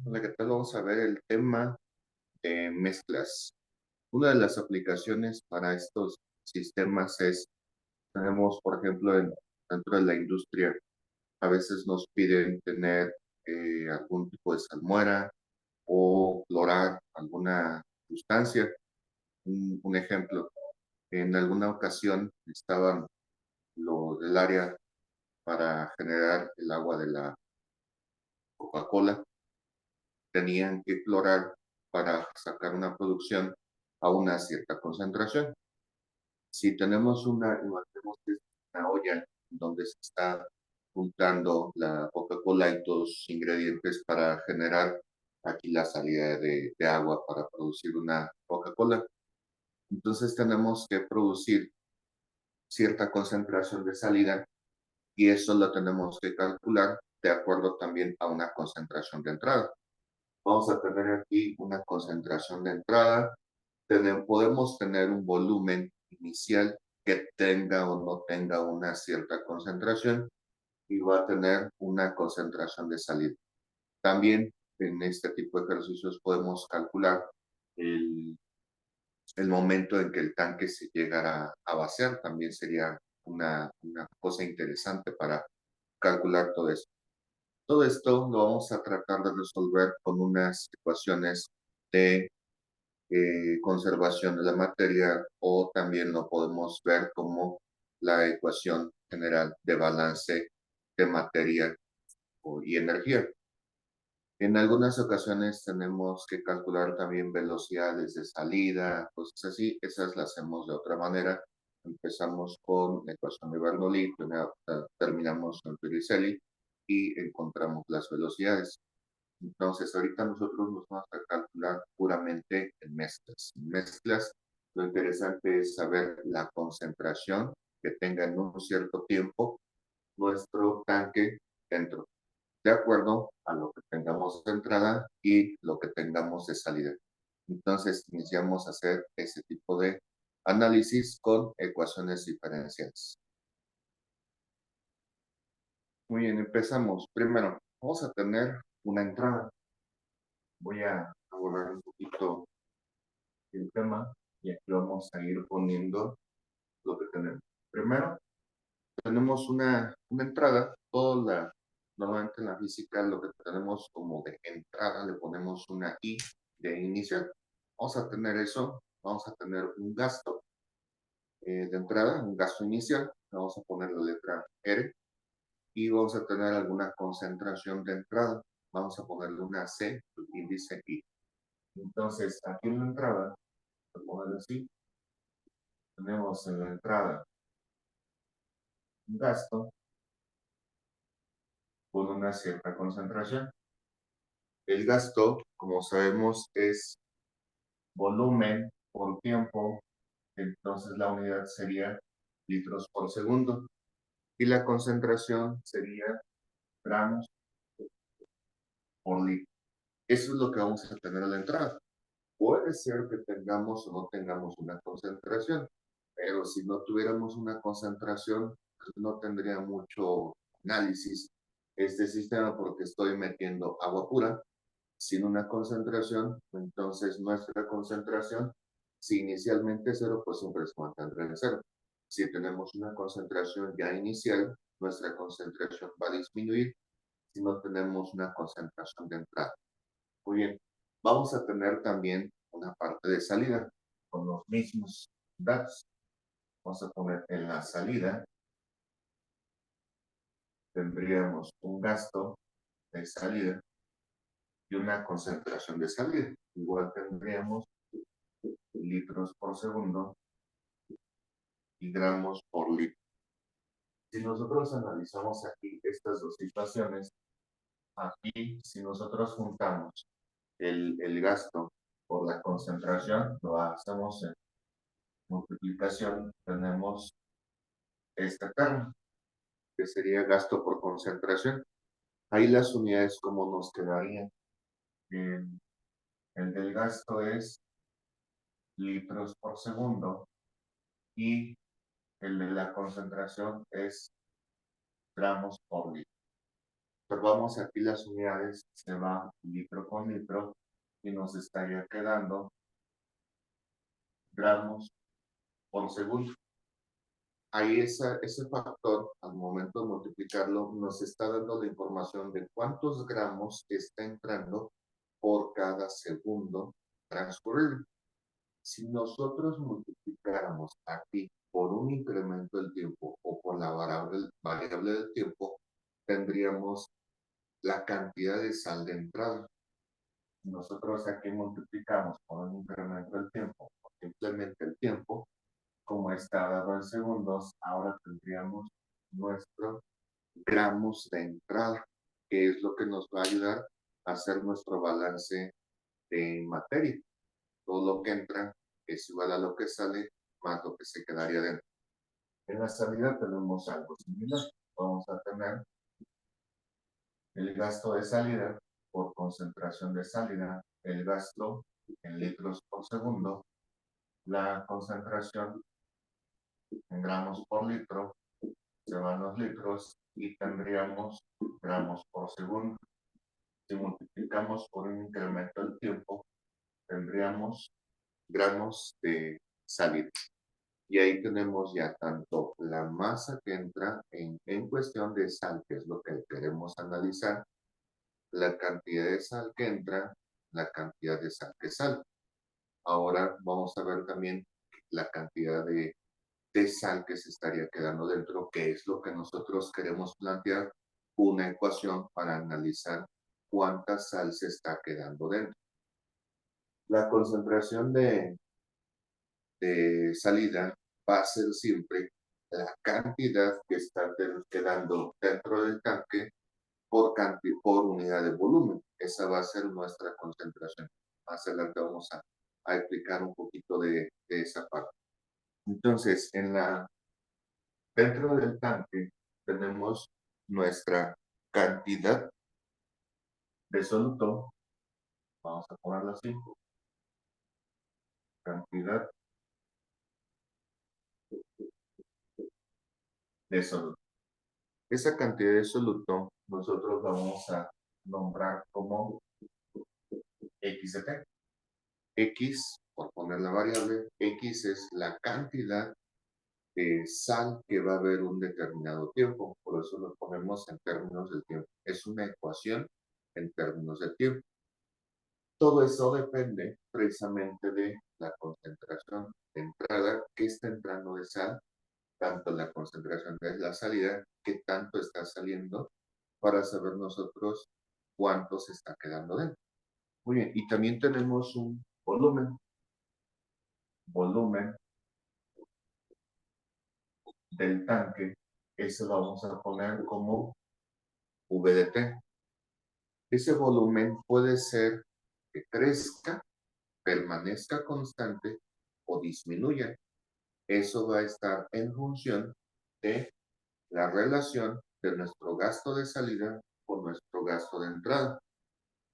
Hola, ¿qué tal? Vamos a ver el tema de mezclas. Una de las aplicaciones para estos sistemas es, tenemos, por ejemplo, dentro de la industria, a veces nos piden tener algún tipo de salmuera o clorar alguna sustancia. Un ejemplo, en alguna ocasión estaban lo del área para generar el agua de la Coca-Cola, tenían que clorar para sacar una producción a una cierta concentración. Si tenemos imaginemos que es una olla donde se está juntando la Coca-Cola y todos sus ingredientes para generar aquí la salida de agua para producir una Coca-Cola. Entonces tenemos que producir cierta concentración de salida y eso lo tenemos que calcular de acuerdo también a una concentración de entrada. Vamos a tener aquí una concentración de entrada. Podemos tener un volumen inicial que tenga o no tenga una cierta concentración y va a tener una concentración de salida. También en este tipo de ejercicios podemos calcular el, el momento en que el tanque se llegara a vaciar. También sería una cosa interesante para calcular todo esto. Todo esto lo vamos a tratar de resolver con unas ecuaciones de conservación de la materia o también lo podemos ver como la ecuación general de balance de materia y energía. En algunas ocasiones tenemos que calcular también velocidades de salida, cosas así, esas las hacemos de otra manera. Empezamos con la ecuación de Bernoulli, terminamos con Torricelli y encontramos las velocidades. Entonces, ahorita nosotros nos vamos a calcular puramente en mezclas. En mezclas, lo interesante es saber la concentración que tenga en un cierto tiempo nuestro tanque dentro, de acuerdo a lo que tengamos de entrada y lo que tengamos de salida. Entonces, iniciamos a hacer ese tipo de análisis con ecuaciones diferenciales. Muy bien, empezamos. Primero, vamos a tener una entrada. Voy a borrar un poquito el tema y aquí vamos a ir poniendo lo que tenemos. Primero, tenemos una entrada, normalmente en la física lo que tenemos como de entrada le ponemos una I de inicial. Vamos a tener eso, vamos a tener un gasto de entrada, un gasto inicial, vamos a poner la letra R y vamos a tener alguna concentración de entrada, vamos a ponerle una C, índice I. Entonces, aquí en la entrada, voy a poner así, tenemos en la entrada un gasto con una cierta concentración. El gasto, como sabemos, es volumen por tiempo, entonces la unidad sería litros por segundo y la concentración sería gramos por litro. Eso es lo que vamos a tener a la entrada. Puede ser que tengamos o no tengamos una concentración, pero si no tuviéramos una concentración, pues no tendría mucho análisis este sistema porque estoy metiendo agua pura sin una concentración, entonces nuestra concentración, si inicialmente es cero, pues siempre se mantendrá en cero. Si tenemos una concentración ya inicial, nuestra concentración va a disminuir si no tenemos una concentración de entrada. Muy bien, vamos a tener también una parte de salida con los mismos datos. Vamos a poner en la salida, tendríamos un gasto de salida y una concentración de salida. Igual tendríamos litros por segundo y gramos por litro. Si nosotros analizamos aquí estas dos situaciones, aquí si nosotros juntamos el gasto por la concentración, lo hacemos en multiplicación, tenemos esta termo, que sería gasto por concentración. Ahí las unidades como nos quedarían. El del gasto es litros por segundo y el de la concentración es gramos por litro. observamos aquí las unidades, se va litro con litro y nos estaría quedando gramos por segundo. Ahí ese factor, al momento de multiplicarlo, nos está dando la información de cuántos gramos está entrando por cada segundo transcurrido. Si nosotros multiplicáramos aquí por un incremento del tiempo o por la variable del tiempo, tendríamos la cantidad de sal de entrada. Si nosotros aquí multiplicamos por un incremento del tiempo, o simplemente el tiempo, como está dado en segundos, ahora tendríamos nuestros gramos de entrada, que es lo que nos va a ayudar a hacer nuestro balance de materia. Todo lo que entra es igual a lo que sale más lo que se quedaría dentro. En la salida tenemos algo similar. Vamos a tener el gasto de salida por concentración de salida, el gasto en litros por segundo, la concentración en gramos por litro, se van los litros y tendríamos gramos por segundo. Si multiplicamos por un incremento del tiempo, tendríamos gramos de salida. Y ahí tenemos ya tanto la masa que entra en cuestión de sal, que es lo que queremos analizar, la cantidad de sal que entra, la cantidad de sal que sale. Ahora vamos a ver también la cantidad de sal que se estaría quedando dentro, que es lo que nosotros queremos plantear una ecuación para analizar cuánta sal se está quedando dentro. La concentración de salida va a ser siempre la cantidad que está quedando dentro del tanque por unidad de volumen. Esa va a ser nuestra concentración. Más adelante vamos a explicar un poquito de esa parte. Entonces, dentro del tanque tenemos nuestra cantidad de soluto, vamos a ponerlo así, cantidad de soluto. Esa cantidad de soluto nosotros vamos a nombrar como X de T. X, por poner la variable, X es la cantidad de sal que va a haber un determinado tiempo. Por eso lo ponemos en términos del tiempo. Es una ecuación en términos de tiempo. Todo eso depende precisamente de la concentración de entrada que está entrando de sal, tanto la concentración de la salida, que tanto está saliendo, para saber nosotros cuánto se está quedando dentro. Muy bien, y también tenemos un volumen. Volumen del tanque, eso lo vamos a poner como VDT. Ese volumen puede ser que crezca, permanezca constante o disminuya. Eso va a estar en función de la relación de nuestro gasto de salida con nuestro gasto de entrada.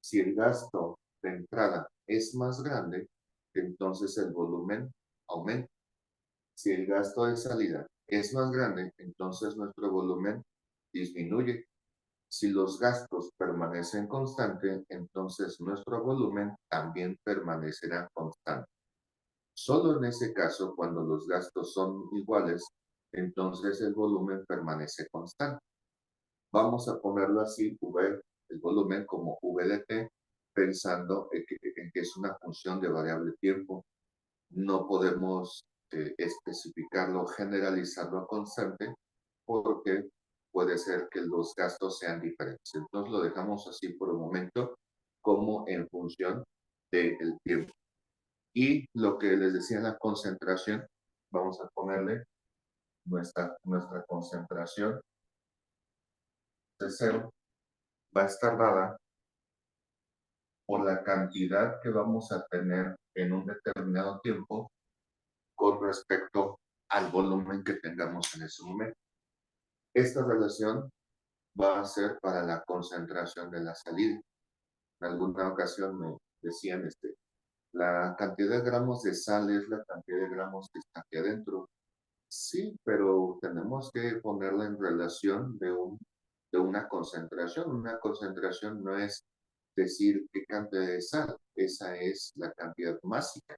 Si el gasto de entrada es más grande, entonces el volumen aumenta. Si el gasto de salida es más grande, entonces nuestro volumen disminuye. Si los gastos permanecen constantes, entonces nuestro volumen también permanecerá constante. Solo en ese caso, cuando los gastos son iguales, entonces el volumen permanece constante. Vamos a ponerlo así, el volumen como VDT, pensando en que es una función de variable tiempo. No podemos especificarlo, generalizarlo a constante, porque puede ser que los gastos sean diferentes. Entonces lo dejamos así por el momento, como en función del tiempo. Y lo que les decía en la concentración, vamos a ponerle nuestra concentración de cero, va a estar dada por la cantidad que vamos a tener en un determinado tiempo con respecto al volumen que tengamos en ese momento. Esta relación va a ser para la concentración de la salida. En alguna ocasión me decían, la cantidad de gramos de sal es la cantidad de gramos que está aquí adentro. Sí, pero tenemos que ponerla en relación de un de una concentración. Una concentración no es decir qué cantidad de sal, esa es la cantidad másica.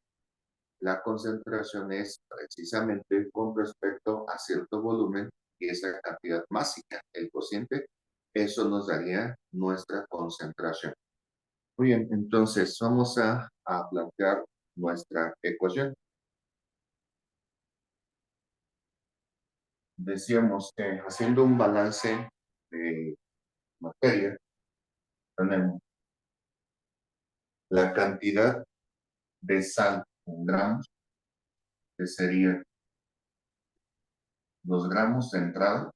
La concentración es precisamente con respecto a cierto volumen y esa cantidad másica, el cociente, eso nos daría nuestra concentración. Muy bien, entonces vamos a plantear nuestra ecuación. Decíamos que haciendo un balance de materia, tenemos la cantidad de sal en gramos, que serían los gramos de entrada,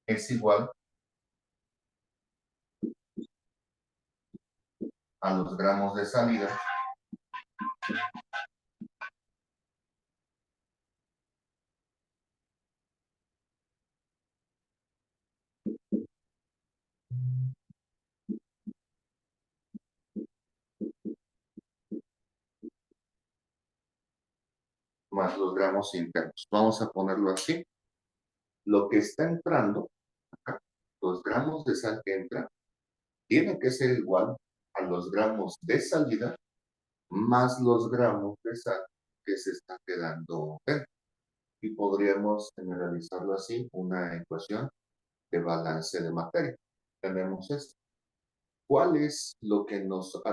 es igual a los gramos de salida más los gramos internos. Vamos a ponerlo así. Lo que está entrando, acá, los gramos de sal que entran, tiene que ser igual a los gramos de salida más los gramos de sal que se está quedando dentro. Y podríamos generalizarlo así, una ecuación de balance de materia. Tenemos esto. ¿Cuál es lo que a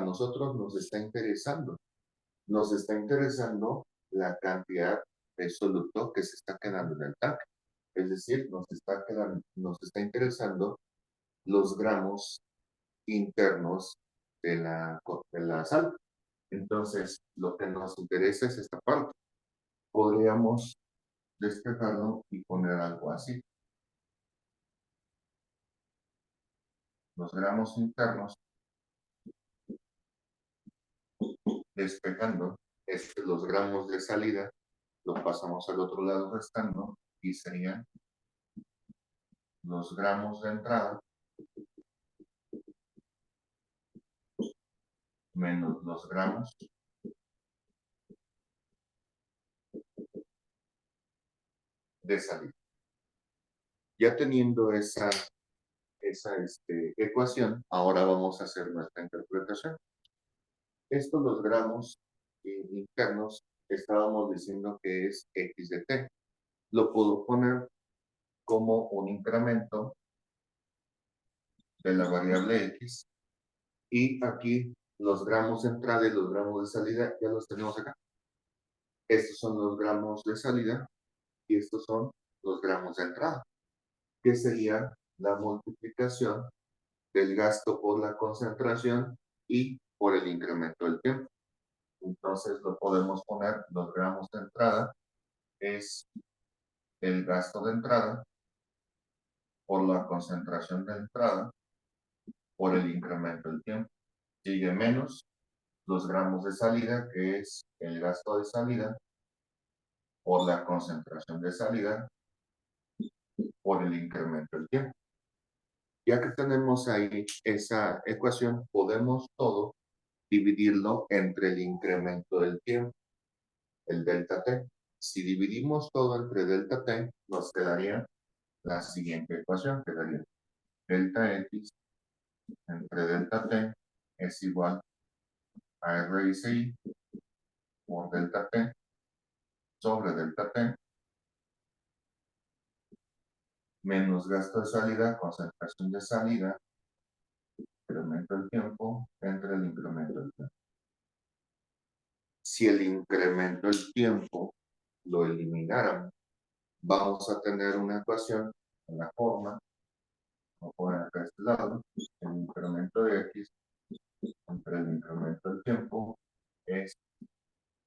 nosotros nos está interesando? Nos está interesando la cantidad de soluto que se está quedando en el tanque. Es decir, nos está interesando los gramos internos de la sal. Entonces, lo que nos interesa es esta parte. Podríamos despejarlo y poner algo así. Los gramos internos, despejando, los gramos de salida, los pasamos al otro lado restando y serían los gramos de entrada menos los gramos de salida. Ya teniendo esa ecuación, ahora vamos a hacer nuestra interpretación. Estos los gramos internos estábamos diciendo que es x de t. Lo puedo poner como un incremento de la variable x y aquí los gramos de entrada y los gramos de salida ya los tenemos acá. Estos son los gramos de salida y estos son los gramos de entrada, que sería la multiplicación del gasto por la concentración y por el incremento del tiempo. Entonces lo podemos poner, los gramos de entrada es el gasto de entrada por la concentración de entrada por el incremento del tiempo. Sigue menos los gramos de salida, que es el gasto de salida por la concentración de salida por el incremento del tiempo. Ya que tenemos ahí esa ecuación, podemos todo dividirlo entre el incremento del tiempo, el delta t. Si dividimos todo entre delta t, nos quedaría la siguiente ecuación, quedaría delta x entre delta t es igual a r raíz i por delta t sobre delta t menos gasto de salida, concentración de salida, incremento del tiempo entre el incremento del tiempo. Si el incremento del tiempo lo elimináramos, vamos a tener una ecuación en la forma, vamos a poner acá a este lado, el incremento de x entre el incremento del tiempo es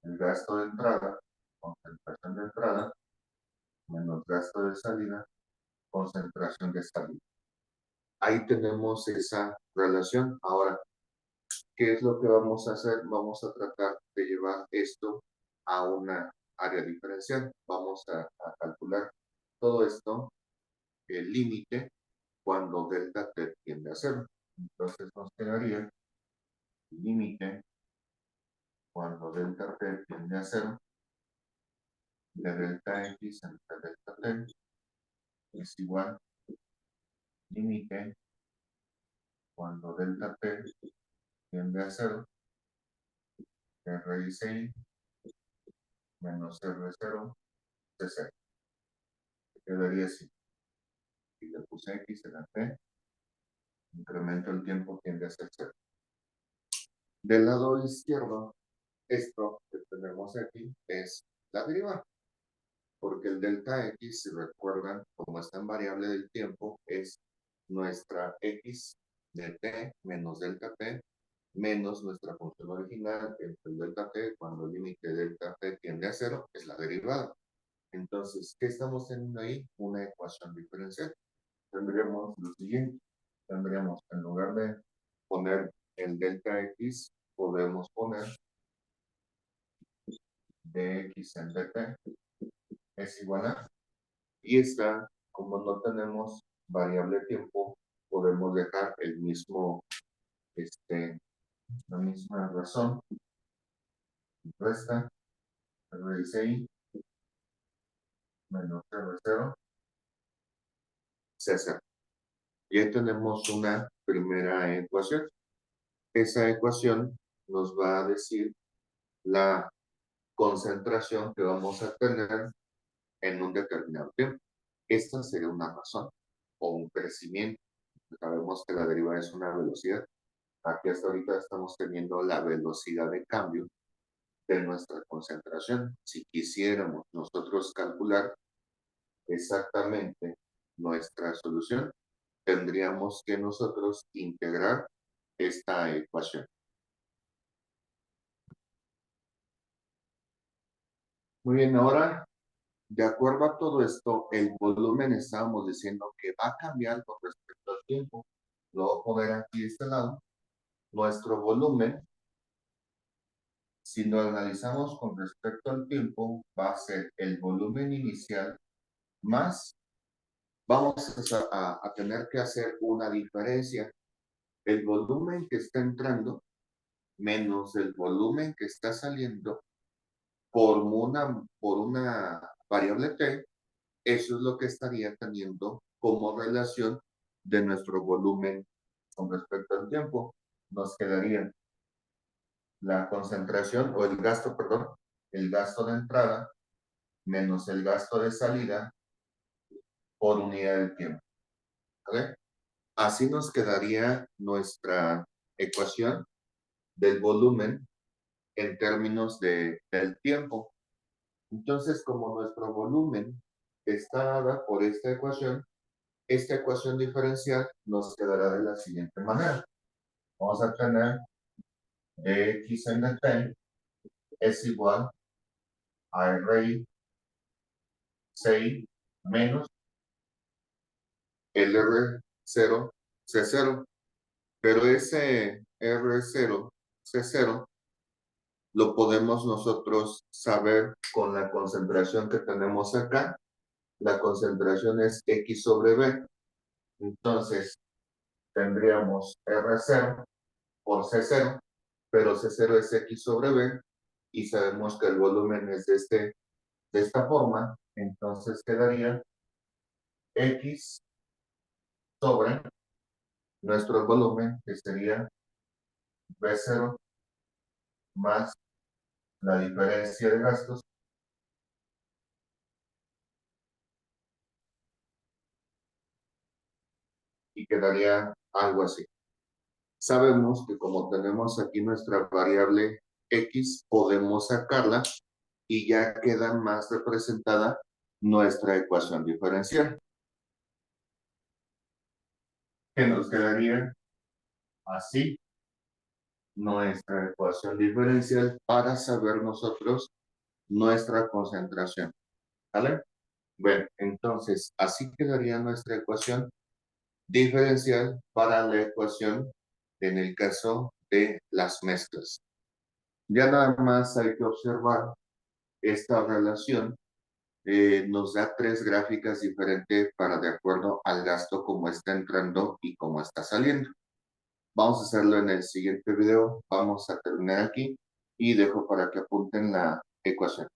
el gasto de entrada, concentración de entrada, menos gasto de salida, concentración de salida. Ahí tenemos esa relación. Ahora, ¿qué es lo que vamos a hacer? Vamos a tratar de llevar esto a una área diferencial. Vamos a calcular todo esto, el límite, cuando delta t tiende a cero. Entonces nos quedaría el límite cuando delta t tiende a cero de delta x entre delta t es igual límite cuando delta T tiende a 0, R dice I menos R0, C0. Quedaría así. Si le puse X en la T, incremento el tiempo tiende a ser 0. Del lado izquierdo, esto que tenemos aquí es la derivada, porque el delta X, si recuerdan, como está en variable del tiempo, es nuestra X de T menos delta T menos nuestra función original entre el delta T cuando el límite de delta T tiende a 0, es la derivada. Entonces, ¿qué estamos teniendo ahí? Una ecuación diferencial. Tendríamos lo siguiente. Tendríamos, en lugar de poner el delta X, podemos poner dx en dt es igual a, y esta, como no tenemos variable tiempo, podemos dejar el mismo, la misma razón, resta, r dice i, menos r0, c0. Y ahí tenemos una primera ecuación. Esa ecuación nos va a decir la concentración que vamos a tener en un determinado tiempo. Esta sería una razón o un crecimiento. Sabemos que la derivada es una velocidad. Aquí hasta ahorita estamos teniendo la velocidad de cambio de nuestra concentración. Si quisiéramos nosotros calcular exactamente nuestra solución, tendríamos que nosotros integrar esta ecuación. Muy bien, ahora, de acuerdo a todo esto, el volumen estábamos diciendo que va a cambiar con respecto al tiempo. Lo voy a poner aquí de este lado. Nuestro volumen, si lo analizamos con respecto al tiempo, va a ser el volumen inicial más, vamos a tener que hacer una diferencia. El volumen que está entrando menos el volumen que está saliendo por una variable t, eso es lo que estaría teniendo como relación de nuestro volumen con respecto al tiempo. Nos quedaría la concentración o el gasto, perdón, el gasto de entrada menos el gasto de salida por unidad de tiempo. ¿Vale? Así nos quedaría nuestra ecuación del volumen en términos del tiempo. Entonces, como nuestro volumen está dada por esta ecuación diferencial nos quedará de la siguiente manera. Vamos a tener dx en dt es igual a r 6 menos el R0 C0, pero ese R0 C0 lo podemos nosotros saber con la concentración que tenemos acá. La concentración es X sobre B. Entonces, tendríamos R0 por C0, pero C0 es X sobre B y sabemos que el volumen es de esta forma. Entonces, quedaría X sobre nuestro volumen, que sería B0 más la diferencia de gastos, y quedaría algo así. Sabemos que como tenemos aquí nuestra variable X, podemos sacarla y ya queda más representada nuestra ecuación diferencial, que nos quedaría así nuestra ecuación diferencial para saber nosotros nuestra concentración. ¿Vale? Bueno, entonces así quedaría nuestra ecuación diferencial para la ecuación en el caso de las mezclas. Ya nada más hay que observar esta relación. Nos da tres gráficas diferentes para de acuerdo al gasto como está entrando y cómo está saliendo. Vamos a hacerlo en el siguiente video. Vamos a terminar aquí y dejo para que apunten la ecuación.